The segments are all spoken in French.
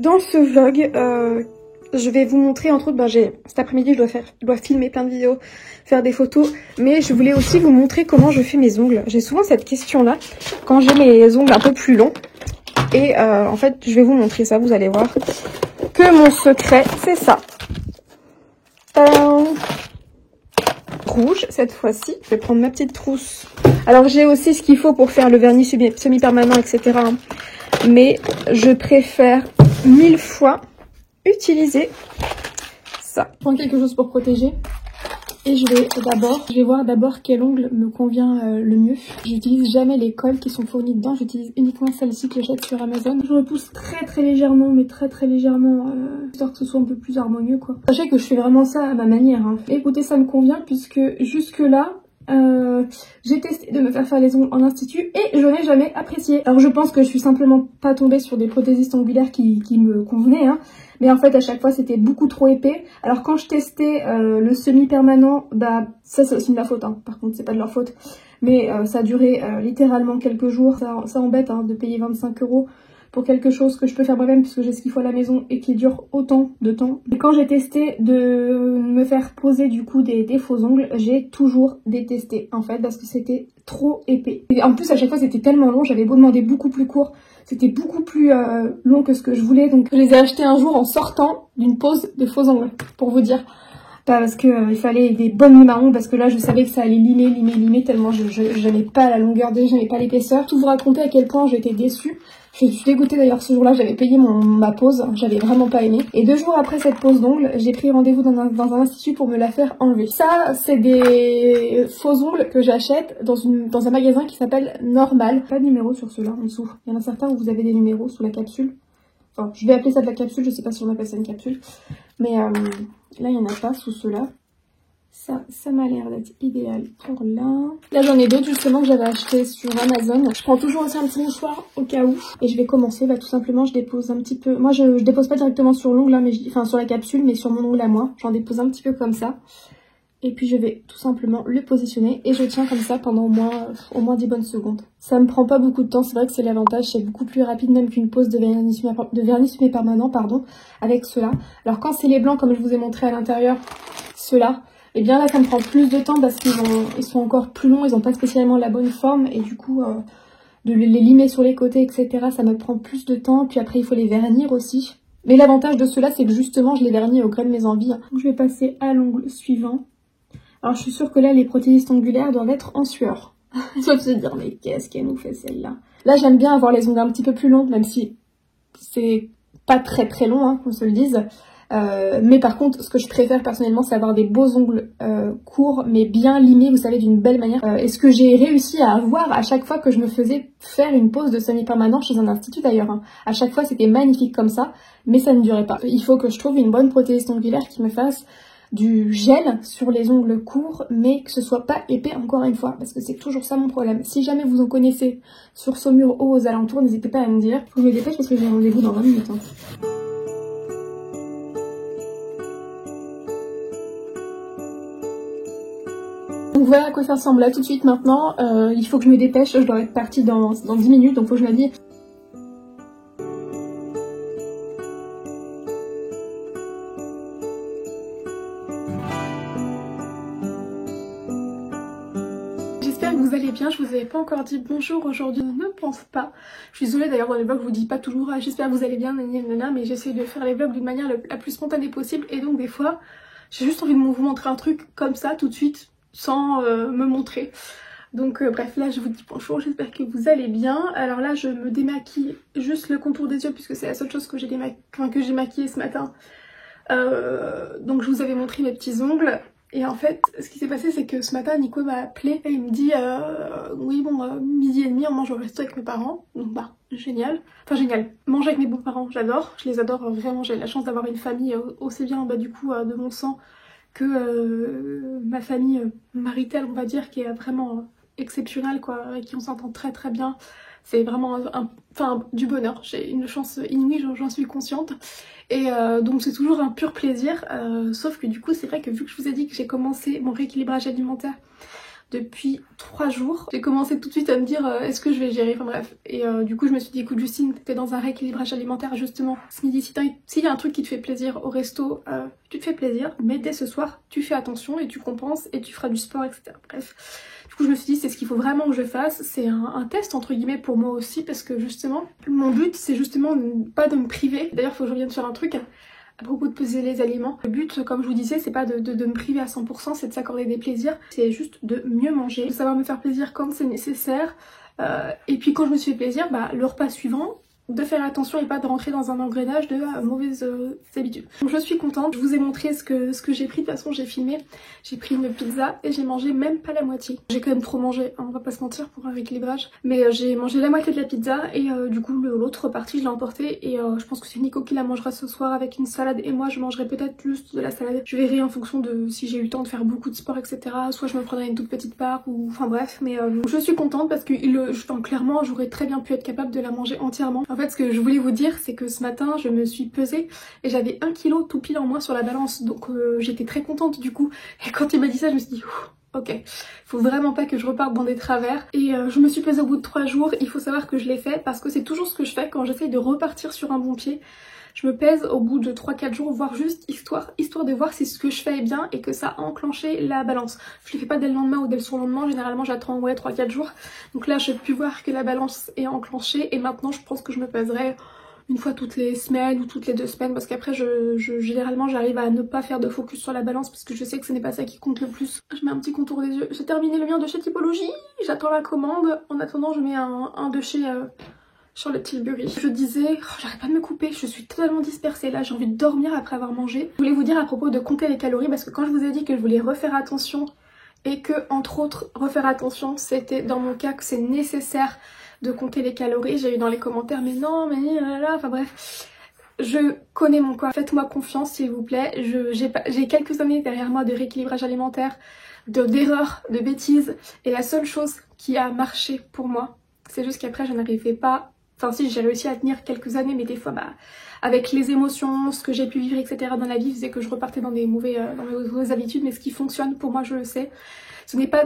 Dans ce vlog, je vais vous montrer entre autres, cet après-midi je dois filmer plein de vidéos, faire des photos, mais je voulais aussi vous montrer comment je fais mes ongles. J'ai souvent cette question-là quand j'ai mes ongles un peu plus longs. Et en fait, je vais vous montrer ça, vous allez voir que mon secret, c'est ça. Rouge, cette fois-ci. Je vais prendre ma petite trousse. Alors, j'ai aussi ce qu'il faut pour faire le vernis semi-permanent, etc. Mais je préfère 1000 fois utiliser ça. Je prends quelque chose pour protéger. Et je vais voir d'abord quel ongle me convient le mieux. J'utilise jamais les colles qui sont fournies dedans, j'utilise uniquement celle-ci que j'achète sur Amazon. Je repousse très légèrement, mais très légèrement, histoire que ce soit un peu plus harmonieux quoi. Sachez que je fais vraiment ça à ma manière. Hein. Écoutez, ça me convient puisque jusque là, j'ai testé de me faire les ongles en institut et je n'ai jamais apprécié. Alors je pense que je suis simplement pas tombée sur des prothésistes ongulaires qui me convenaient, hein. Mais en fait à chaque fois c'était beaucoup trop épais. Alors quand je testais le semi-permanent, ça c'est aussi de ma faute, hein. Par contre c'est pas de leur faute. Mais ça a duré littéralement quelques jours. Ça embête hein, de payer 25 € pour quelque chose que je peux faire moi-même puisque j'ai ce qu'il faut à la maison et qui dure autant de temps. Et quand j'ai testé de me faire poser du coup des faux ongles, j'ai toujours détesté en fait parce que c'était trop épais. Et en plus à chaque fois c'était tellement long, j'avais beau demander beaucoup plus court, c'était beaucoup plus long que ce que je voulais. Donc je les ai achetés un jour en sortant d'une pose de faux ongles pour vous dire. Pas parce que il fallait des bonnes limes à ongles, parce que là je savais que ça allait limer tellement je n'aimais pas la longueur de, j'aimais pas l'épaisseur. Tout vous raconter à quel point j'étais déçue. Je suis dégoûtée d'ailleurs ce jour-là, j'avais payé ma pause, j'avais vraiment pas aimé. Et 2 jours après cette pause d'ongles, j'ai pris rendez-vous dans un institut pour me la faire enlever. Ça, c'est des faux ongles que j'achète dans un magasin qui s'appelle Normal. Pas de numéro sur ceux-là en dessous. Il y en a certains où vous avez des numéros sous la capsule. Enfin, je vais appeler ça de la capsule, je sais pas si on appelle ça une capsule. Mais là, il n'y en a pas sous ceux-là. Ça m'a l'air d'être idéal pour là. Là, j'en ai d'autres justement que j'avais acheté sur Amazon. Je prends toujours aussi un petit mouchoir au cas où. Et je vais commencer, tout simplement, je dépose un petit peu... Moi, je dépose pas directement sur l'ongle, hein, enfin sur la capsule, mais sur mon ongle à moi. J'en dépose un petit peu comme ça. Et puis je vais tout simplement le positionner et je tiens comme ça pendant au moins 10 bonnes secondes. Ça me prend pas beaucoup de temps, c'est vrai que c'est l'avantage, c'est beaucoup plus rapide même qu'une pose de vernis semi-permanent, avec cela. Alors quand c'est les blancs comme je vous ai montré à l'intérieur, ceux-là, et bien là ça me prend plus de temps parce qu'ils sont encore plus longs, ils n'ont pas spécialement la bonne forme et du coup de les limer sur les côtés etc. ça me prend plus de temps, puis après il faut les vernir aussi. Mais l'avantage de ceux-là c'est que justement je les vernis au gré de mes envies. Donc, je vais passer à l'ongle suivant. Alors je suis sûre que là les prothésistes ongulaires doivent être en sueur. Ils doivent se dire mais qu'est-ce qu'elle nous fait celle-là. Là j'aime bien avoir les ongles un petit peu plus longs, même si c'est pas très long hein, qu'on se le dise. Mais par contre ce que je préfère personnellement c'est avoir des beaux ongles courts mais bien limés, vous savez, d'une belle manière. Et ce que j'ai réussi à avoir à chaque fois que je me faisais faire une pose de semi-permanent chez un institut d'ailleurs. Hein. À chaque fois c'était magnifique comme ça, mais ça ne durait pas. Il faut que je trouve une bonne prothésiste ongulaire qui me fasse du gel sur les ongles courts mais que ce soit pas épais encore une fois parce que c'est toujours ça mon problème. Si jamais vous en connaissez sur Saumur ou aux alentours, n'hésitez pas à me dire. Faut que je me dépêche parce que j'ai rendez-vous dans 20 minutes. Hein. Donc voilà à quoi ça ressemble là tout de suite maintenant. Il faut que je me dépêche, je dois être partie dans 10 minutes donc faut que je m'habille. J'espère que vous allez bien, je vous avais pas encore dit bonjour aujourd'hui, je ne pense pas. Je suis désolée d'ailleurs dans les vlogs je vous dis pas toujours j'espère que vous allez bien, nanana, mais j'essaie de faire les vlogs d'une manière la plus spontanée possible et donc des fois j'ai juste envie de vous montrer un truc comme ça tout de suite sans me montrer. Donc bref, là je vous dis bonjour, j'espère que vous allez bien. Alors là je me démaquille juste le contour des yeux puisque c'est la seule chose que j'ai maquillée ce matin. Donc je vous avais montré mes petits ongles. Et en fait, ce qui s'est passé, c'est que ce matin, Nico m'a appelé et il me dit oui bon, 12h30, on mange au resto avec mes parents. Donc génial. Enfin génial. Manger avec mes beaux-parents, j'adore. Je les adore vraiment. J'ai la chance d'avoir une famille aussi bien du coup de mon sang que ma famille maritale, on va dire, qui est vraiment exceptionnelle quoi, avec qui on s'entend très bien. C'est vraiment du bonheur. J'ai une chance inouïe, j'en suis consciente. Et donc c'est toujours un pur plaisir. Sauf que du coup c'est vrai que vu que je vous ai dit que j'ai commencé mon rééquilibrage alimentaire depuis 3 jours. J'ai commencé tout de suite à me dire est-ce que je vais gérer, enfin bref. Et du coup je me suis dit écoute Justine, t'es dans un rééquilibrage alimentaire justement. Ce midi, s'il y a un truc qui te fait plaisir au resto, tu te fais plaisir, mais dès ce soir tu fais attention et tu compenses et tu feras du sport, etc. Bref. Du coup je me suis dit c'est ce qu'il faut vraiment que je fasse, c'est un test entre guillemets pour moi aussi parce que justement mon but c'est justement pas de me priver. D'ailleurs faut que je revienne sur un truc à propos de peser les aliments. Le but comme je vous disais c'est pas de me priver à 100%, c'est de s'accorder des plaisirs, c'est juste de mieux manger, de savoir me faire plaisir quand c'est nécessaire et puis quand je me suis fait plaisir, le repas suivant, de faire attention et pas de rentrer dans un engrenage de mauvaises habitudes. Donc je suis contente, je vous ai montré ce que j'ai pris, de toute façon j'ai filmé, j'ai pris une pizza et j'ai mangé même pas la moitié. J'ai quand même trop mangé, hein, on va pas se mentir pour un rééquilibrage, mais j'ai mangé la moitié de la pizza et du coup l'autre partie je l'ai emportée et je pense que c'est Nico qui la mangera ce soir avec une salade et moi je mangerai peut-être juste de la salade. Je verrai en fonction de si j'ai eu le temps de faire beaucoup de sport etc, soit je me prendrai une toute petite part ou enfin bref, mais je suis contente parce que clairement j'aurais très bien pu être capable de la manger entièrement. En fait ce que je voulais vous dire c'est que ce matin je me suis pesée et j'avais 1 kilo tout pile en moins sur la balance donc j'étais très contente du coup et quand il m'a dit ça je me suis dit ok, faut vraiment pas que je reparte dans des travers et je me suis pesée au bout de 3 jours. Il faut savoir que je l'ai fait parce que c'est toujours ce que je fais quand j'essaye de repartir sur un bon pied. Je me pèse au bout de 3-4 jours, voire juste histoire de voir si ce que je fais est bien et que ça a enclenché la balance. Je le fais pas dès le lendemain ou dès le surlendemain, généralement j'attends 3-4 jours. Donc là j'ai pu voir que la balance est enclenchée et maintenant je pense que je me pèserai une fois toutes les semaines ou toutes les 2 semaines parce qu'après généralement j'arrive à ne pas faire de focus sur la balance parce que je sais que ce n'est pas ça qui compte le plus. Je mets un petit contour des yeux. J'ai terminé le mien de chez Typologie, j'attends la commande. En attendant je mets un de chez Charlotte Tilbury. Je disais, j'arrête pas de me couper, je suis totalement dispersée là, j'ai envie de dormir après avoir mangé. Je voulais vous dire à propos de compter les calories parce que quand je vous ai dit que je voulais refaire attention et que entre autres refaire attention c'était dans mon cas que c'est nécessaire de compter les calories, j'ai eu dans les commentaires mais non mais là, enfin bref. Je connais mon corps, faites-moi confiance s'il vous plaît, j'ai quelques années derrière moi de rééquilibrage alimentaire, d'erreurs, de bêtises et la seule chose qui a marché pour moi c'est juste qu'après je n'arrivais pas. Enfin si, j'ai réussi à tenir quelques années, mais des fois avec les émotions, ce que j'ai pu vivre, etc. dans la vie faisait que je repartais dans mes mauvaises habitudes, mais ce qui fonctionne pour moi, je le sais. Ce n'est pas...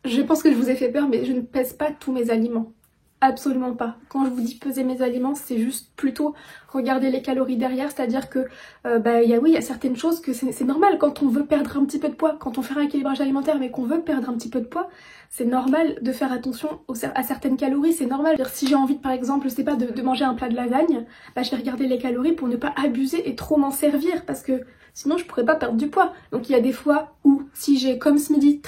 Je pense que je vous ai fait peur, mais je ne pèse pas tous mes aliments. Absolument pas. Quand je vous dis peser mes aliments, c'est juste plutôt regarder les calories derrière, c'est-à-dire que il y a certaines choses que c'est normal quand on veut perdre un petit peu de poids, quand on fait un équilibrage alimentaire mais qu'on veut perdre un petit peu de poids, c'est normal de faire attention à certaines calories, c'est normal. Si j'ai envie par exemple, je sais pas, de manger un plat de lasagne, je vais regarder les calories pour ne pas abuser et trop m'en servir parce que sinon je pourrais pas perdre du poids. Donc il y a des fois où si j'ai comme ce midi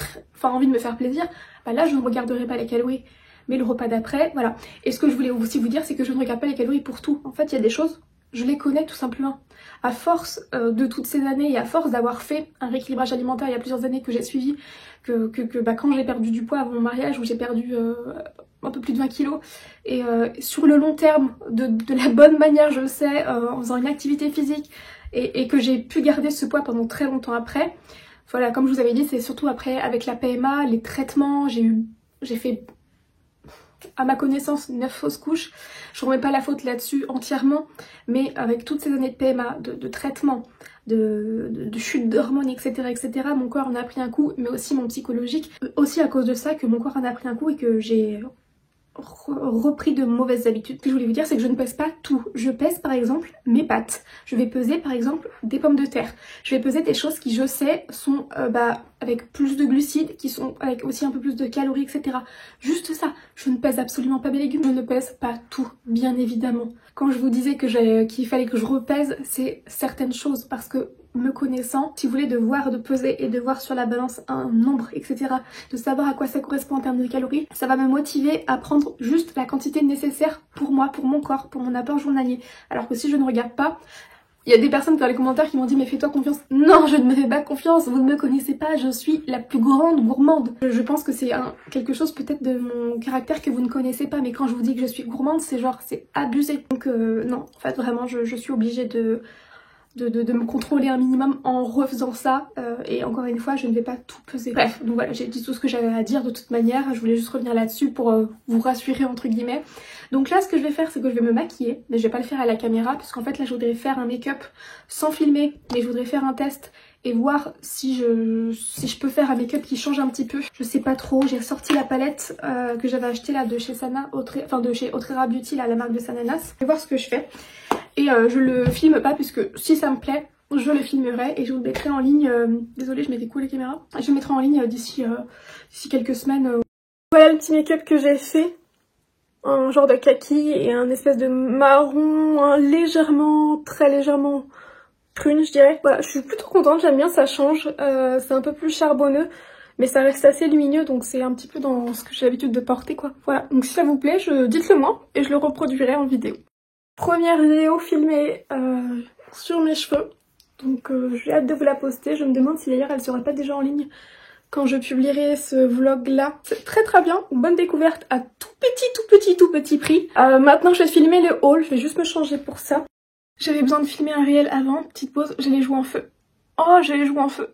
envie de me faire plaisir, là je ne regarderai pas les calories. Mais le repas d'après, voilà. Et ce que je voulais aussi vous dire, c'est que je ne regarde pas les calories pour tout. En fait, il y a des choses, je les connais tout simplement. À force de toutes ces années et à force d'avoir fait un rééquilibrage alimentaire il y a plusieurs années que j'ai suivi, quand j'ai perdu du poids avant mon mariage, où j'ai perdu un peu plus de 20 kilos, et sur le long terme, de la bonne manière, je le sais, en faisant une activité physique, et que j'ai pu garder ce poids pendant très longtemps après. Voilà, comme je vous avais dit, c'est surtout après, avec la PMA, les traitements, j'ai fait... à ma connaissance 9 fausses couches. Je remets pas la faute là-dessus entièrement, mais avec toutes ces années de PMA, de traitement, de chute d'hormones, etc., mon corps en a pris un coup, mais aussi mon psychologique. Aussi à cause de ça que mon corps en a pris un coup et que j'ai repris de mauvaises habitudes. Ce que je voulais vous dire, c'est que je ne pèse pas tout. Je pèse par exemple mes pâtes. Je vais peser par exemple des pommes de terre. Je vais peser des choses qui je sais sont avec plus de glucides, qui sont avec aussi un peu plus de calories, etc. Juste ça. Je ne pèse absolument pas mes légumes. Je ne pèse pas tout, bien évidemment. Quand je vous disais qu'il fallait que je repèse, c'est certaines choses parce que me connaissant, si vous voulez, de voir, de peser et de voir sur la balance un nombre, etc., de savoir à quoi ça correspond en termes de calories, ça va me motiver à prendre juste la quantité nécessaire pour moi, pour mon corps, pour mon apport journalier. Alors que si je ne regarde pas, il y a des personnes dans les commentaires qui m'ont dit mais fais-toi confiance. Non, je ne me fais pas confiance, vous ne me connaissez pas, je suis la plus grande gourmande. Je pense que c'est quelque chose peut-être de mon caractère que vous ne connaissez pas, mais quand je vous dis que je suis gourmande, c'est abusé. Donc non, en fait vraiment je suis obligée de me contrôler un minimum en refaisant ça et encore une fois je ne vais pas tout peser. Bref, donc voilà, j'ai dit tout ce que j'avais à dire de toute manière, je voulais juste revenir là-dessus pour vous rassurer entre guillemets. Donc là ce que je vais faire c'est que je vais me maquiller, mais je vais pas le faire à la caméra puisqu'en fait là je voudrais faire un make-up sans filmer, mais je voudrais faire un test et voir si je peux faire un make-up qui change un petit peu. Je sais pas trop, j'ai ressorti la palette que j'avais achetée là de chez Sana, de chez Otrera Beauty, là, la marque de Sananas. Je vais voir ce que je fais. Et je le filme pas puisque si ça me plaît, je le filmerai et je vous le mettrai en ligne. Désolée, je mets des coups les caméras. Je le mettrai en ligne d'ici quelques semaines. Voilà le petit make-up que j'ai fait. Un genre de kaki et un espèce de marron légèrement, très légèrement prune je dirais. Voilà, je suis plutôt contente, j'aime bien, ça change. C'est un peu plus charbonneux mais ça reste assez lumineux donc c'est un petit peu dans ce que j'ai l'habitude de porter quoi. Voilà, donc si ça vous plaît, dites-le moi et je le reproduirai en vidéo. Première vidéo filmée sur mes cheveux. Donc j'ai hâte de vous la poster. Je me demande si d'ailleurs elle sera pas déjà en ligne quand je publierai ce vlog là. C'est très très bien, une bonne découverte à tout petit prix. Maintenant je vais filmer le haul, je vais juste me changer pour ça. J'avais besoin de filmer un réel avant, petite pause, j'ai les joues en feu. Oh j'ai les joues en feu.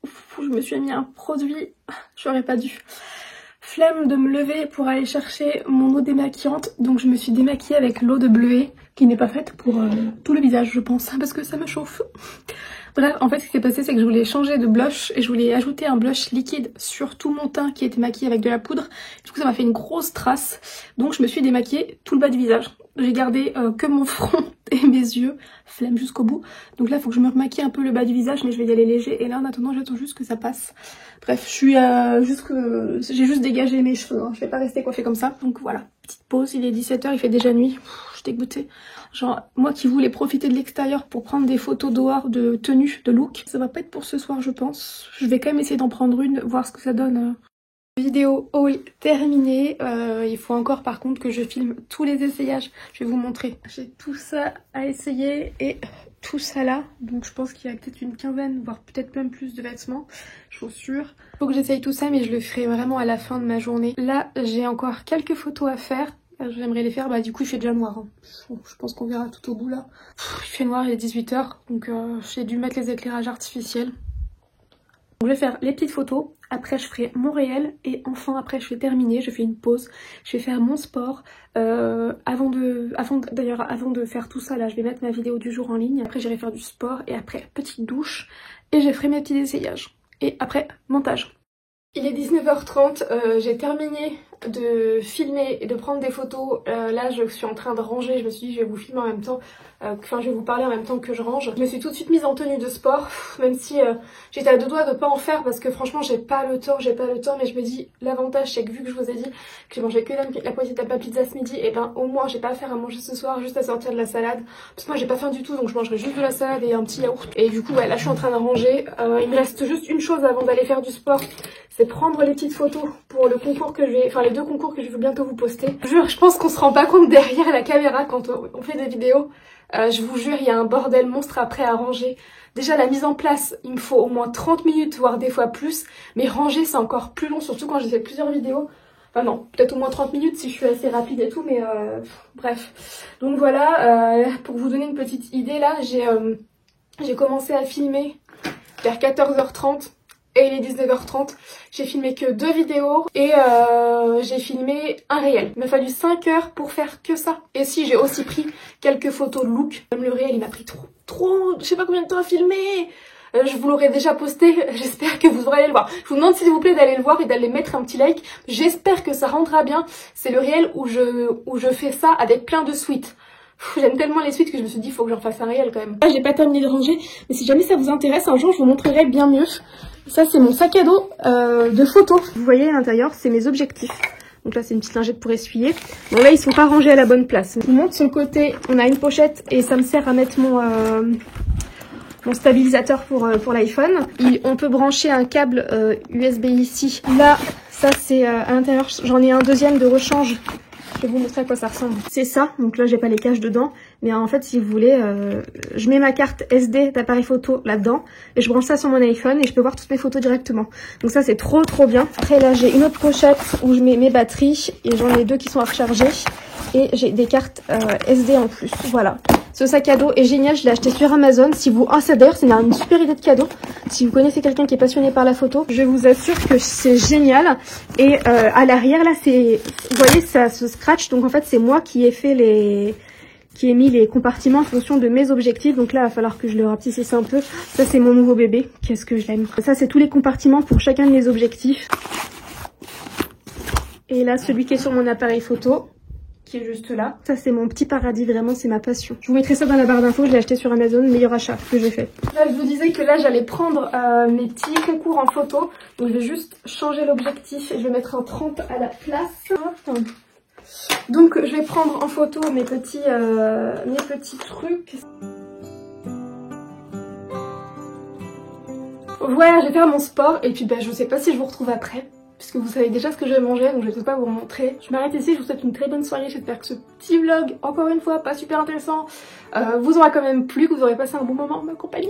Ouf, je me suis mis un produit, j'aurais pas dû. Flemme de me lever pour aller chercher mon eau démaquillante, donc je me suis démaquillée avec l'eau de bleuet qui n'est pas faite pour tout le visage je pense, parce que ça me chauffe. Bref, en fait ce qui s'est passé c'est que je voulais changer de blush et je voulais ajouter un blush liquide sur tout mon teint qui était maquillé avec de la poudre. Du coup ça m'a fait une grosse trace, donc je me suis démaquillée tout le bas du visage. J'ai gardé que mon front et mes yeux, flemme jusqu'au bout. Donc là il faut que je me remaquille un peu le bas du visage mais je vais y aller léger et là en attendant j'attends juste que ça passe. Bref, je suis j'ai juste dégagé mes cheveux, hein. Je vais pas rester coiffée comme ça. Donc voilà, petite pause, il est 17 h, il fait déjà nuit. Je suis dégoûtée. Genre, moi qui voulais profiter de l'extérieur pour prendre des photos dehors de tenue, de look, ça va pas être pour ce soir je pense. Je vais quand même essayer d'en prendre une, voir ce que ça donne. Vidéo haul terminée. Il faut encore par contre que je filme tous les essayages. Je vais vous montrer. J'ai tout ça à essayer et tout ça là. Donc je pense qu'il y a peut-être une quinzaine, voire peut-être même plus de vêtements, chaussures. Faut que j'essaye tout ça mais je le ferai vraiment à la fin de ma journée. Là j'ai encore quelques photos à faire. J'aimerais les faire, bah du coup il fait déjà noir. Hein. Je pense qu'on verra tout au bout là. Il fait noir, il est 18 h donc j'ai dû mettre les éclairages artificiels. Donc, je vais faire les petites photos, après je ferai mon réel et enfin après je vais terminer, je fais une pause, je vais faire mon sport. Avant de faire tout ça là, je vais mettre ma vidéo du jour en ligne, après j'irai faire du sport et après petite douche et je ferai mes petits essayages. Et après montage. Il est 19 h 30, j'ai terminé de filmer et de prendre des photos. Là je suis en train de ranger, je me suis dit je vais vous filmer en même temps, je vais vous parler en même temps que je range. Je me suis tout de suite mise en tenue de sport, même si j'étais à deux doigts de pas en faire parce que franchement j'ai pas le temps, mais je me dis l'avantage c'est que vu que je vous ai dit que j'ai mangé que la poignée de pizza ce midi, et ben au moins j'ai pas à faire à manger ce soir, juste à sortir de la salade. Parce que moi j'ai pas faim du tout donc je mangerai juste de la salade et un petit yaourt. Et du coup ouais, là je suis en train de ranger, il me reste juste une chose avant d'aller faire du sport. C'est prendre les petites photos pour le concours que je vais... Enfin les deux concours que je vais bientôt vous poster. Je pense qu'on se rend pas compte derrière la caméra quand on fait des vidéos. Je vous jure, il y a un bordel monstre après à ranger. Déjà la mise en place, il me faut au moins 30 minutes, voire des fois plus. Mais ranger c'est encore plus long, surtout quand j'ai fait plusieurs vidéos. Enfin non, peut-être au moins 30 minutes si je suis assez rapide et tout, mais bref. Donc voilà, pour vous donner une petite idée là, j'ai commencé à filmer vers 14 h 30. Et il est 19 h 30, j'ai filmé que 2 vidéos et j'ai filmé un réel. Il m'a fallu 5 heures pour faire que ça. Et si j'ai aussi pris quelques photos de look. Même le réel il m'a pris trop, je sais pas combien de temps à filmer. Je vous l'aurai déjà posté, j'espère que vous aurez aller le voir. Je vous demande s'il vous plaît d'aller le voir et d'aller mettre un petit like. J'espère que ça rendra bien. C'est le réel où je fais ça avec plein de suites. J'aime tellement les suites que je me suis dit il faut que j'en fasse un réel quand même. Là j'ai pas terminé de ranger, mais si jamais ça vous intéresse, un jour je vous montrerai bien mieux. Ça c'est mon sac à dos de photos. Vous voyez à l'intérieur, c'est mes objectifs. Donc là c'est une petite lingette pour essuyer. Bon là ils sont pas rangés à la bonne place. Je vous montre sur le côté, on a une pochette et ça me sert à mettre mon stabilisateur pour l'iPhone. On peut brancher un câble USB ici. Là ça c'est à l'intérieur, j'en ai un deuxième de rechange. Je vais vous montrer à quoi ça ressemble. C'est ça, donc là j'ai pas les caches dedans, mais en fait si vous voulez, je mets ma carte SD d'appareil photo là-dedans et je branche ça sur mon iPhone et je peux voir toutes mes photos directement. Donc ça c'est trop bien. Après là j'ai une autre pochette où je mets mes batteries et j'en ai 2 qui sont à recharger et j'ai des cartes SD en plus. Voilà. Ce sac à dos est génial, je l'ai acheté sur Amazon. Si vous... Ah ça d'ailleurs c'est une super idée de cadeau. Si vous connaissez quelqu'un qui est passionné par la photo, je vous assure que c'est génial. Et à l'arrière là c'est... Vous voyez ça se scratch, donc en fait c'est moi qui ai fait qui ai mis les compartiments en fonction de mes objectifs. Donc là, il va falloir que je le rapetississe un peu. Ça, c'est mon nouveau bébé. Qu'est-ce que je l'aime. Ça, c'est tous les compartiments pour chacun de mes objectifs. Et là, celui qui est sur mon appareil photo, qui est juste là. Ça, c'est mon petit paradis, vraiment, c'est ma passion. Je vous mettrai ça dans la barre d'infos, je l'ai acheté sur Amazon, meilleur achat que j'ai fait. Là, je vous disais que là, j'allais prendre mes petits concours en photo. Donc, je vais juste changer l'objectif et je vais mettre un 30 à la place. Hop. Donc je vais prendre en photo mes petits trucs. Voilà, je vais faire mon sport et puis je sais pas si je vous retrouve après. Puisque vous savez déjà ce que je vais manger, donc je vais peut-être pas vous montrer. Je m'arrête ici, je vous souhaite une très bonne soirée. J'espère que ce petit vlog, encore une fois, pas super intéressant, vous aura quand même plu, que vous aurez passé un bon moment en ma compagnie.